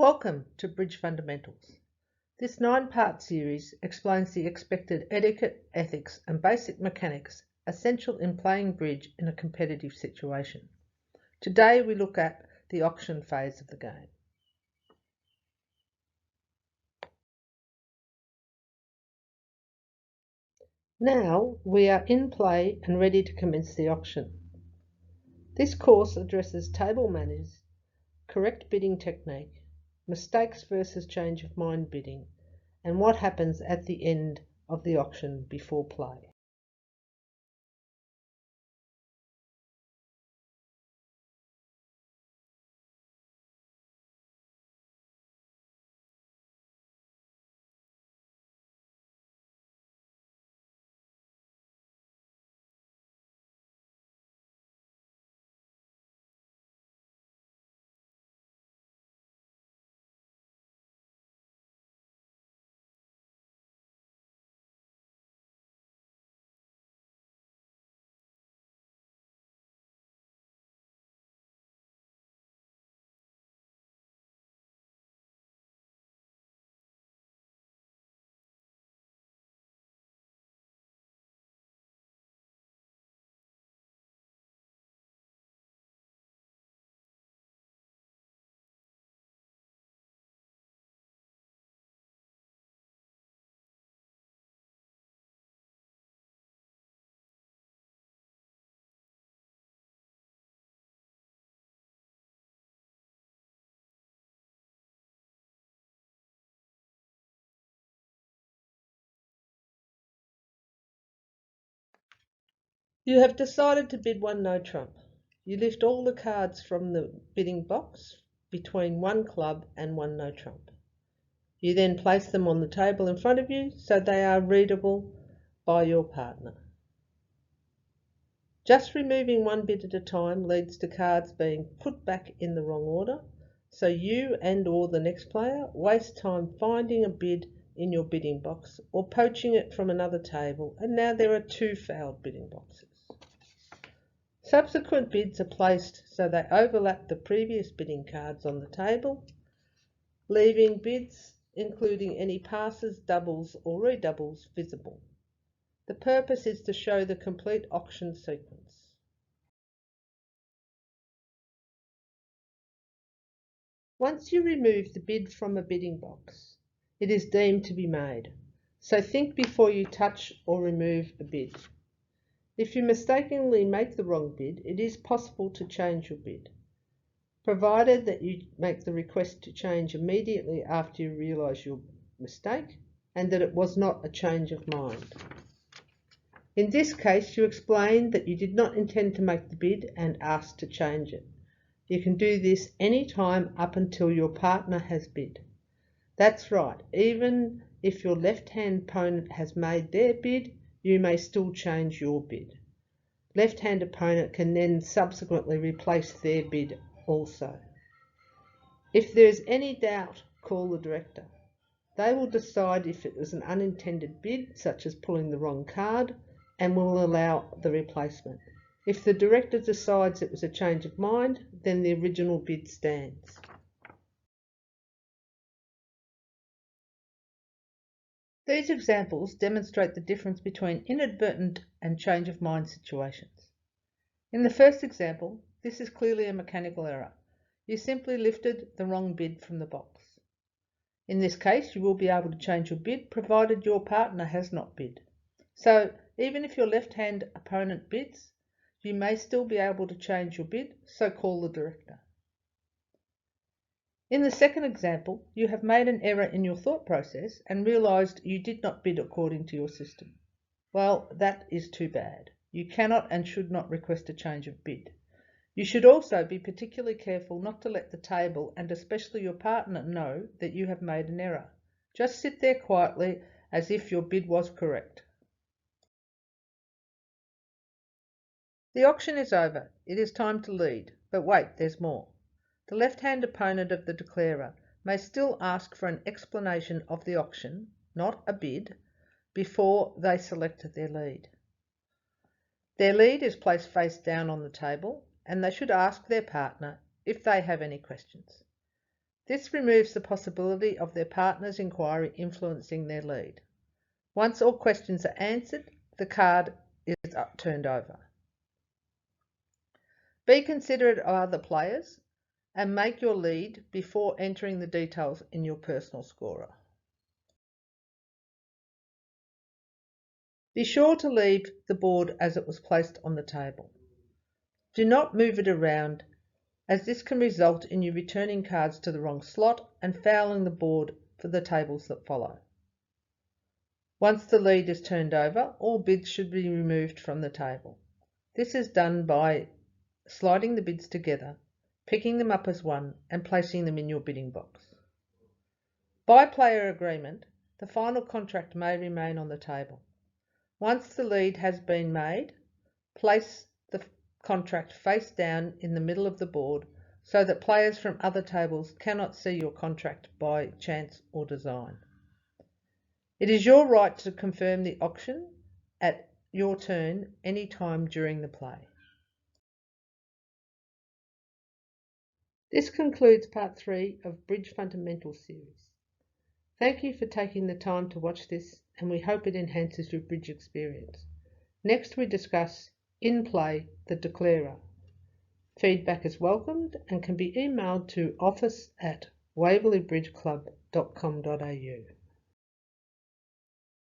Welcome to Bridge Fundamentals. This 9-part series explains the expected etiquette, ethics and basic mechanics essential in playing bridge in a competitive situation. Today we look at the auction phase of the game. Now we are in play and ready to commence the auction. This course addresses table manners, correct bidding technique, mistakes versus change of mind bidding, and what happens at the end of the auction before play. You have decided to bid one no trump. You lift all the cards from the bidding box between one club and one no trump. You then place them on the table in front of you so they are readable by your partner. Just removing one bid at a time leads to cards being put back in the wrong order, so you and/or the next player waste time finding a bid in your bidding box or poaching it from another table, and now there are 2 fouled bidding boxes. Subsequent bids are placed so they overlap the previous bidding cards on the table, leaving bids including any passes, doubles or redoubles visible. The purpose is to show the complete auction sequence. Once you remove the bid from a bidding box, it is deemed to be made, so think before you touch or remove a bid. If you mistakenly make the wrong bid, it is possible to change your bid, provided that you make the request to change immediately after you realise your mistake and that it was not a change of mind. In this case, you explain that you did not intend to make the bid and ask to change it. You can do this any time up until your partner has bid. That's right, even if your left-hand opponent has made their bid, you may still change your bid. Left-hand opponent can then subsequently replace their bid also. If there is any doubt, call the director. They will decide if it was an unintended bid, such as pulling the wrong card, and will allow the replacement. If the director decides it was a change of mind, then the original bid stands. These examples demonstrate the difference between inadvertent and change of mind situations. In the first example, this is clearly a mechanical error. You simply lifted the wrong bid from the box. In this case, you will be able to change your bid provided your partner has not bid. So even if your left-hand opponent bids, you may still be able to change your bid, so call the director. In the second example, you have made an error in your thought process and realised you did not bid according to your system. Well, that is too bad. You cannot and should not request a change of bid. You should also be particularly careful not to let the table and especially your partner know that you have made an error. Just sit there quietly as if your bid was correct. The auction is over. It is time to lead. But wait, there's more. The left-hand opponent of the declarer may still ask for an explanation of the auction, not a bid, before they select their lead. Their lead is placed face down on the table, and they should ask their partner if they have any questions. This removes the possibility of their partner's inquiry influencing their lead. Once all questions are answered, the card is turned over. Be considerate of other players and make your lead before entering the details in your personal scorer. Be sure to leave the board as it was placed on the table. Do not move it around, as this can result in you returning cards to the wrong slot and fouling the board for the tables that follow. Once the lead is turned over, all bids should be removed from the table. This is done by sliding the bids together, picking them up as one and placing them in your bidding box. By player agreement, the final contract may remain on the table. Once the lead has been made, place the contract face down in the middle of the board so that players from other tables cannot see your contract by chance or design. It is your right to confirm the auction at your turn any time during the play. This concludes part 3 of Bridge Fundamentals series. Thank you for taking the time to watch this, and we hope it enhances your bridge experience. Next we discuss In Play, the Declarer. Feedback is welcomed and can be emailed to office@waverleybridgeclub.com.au.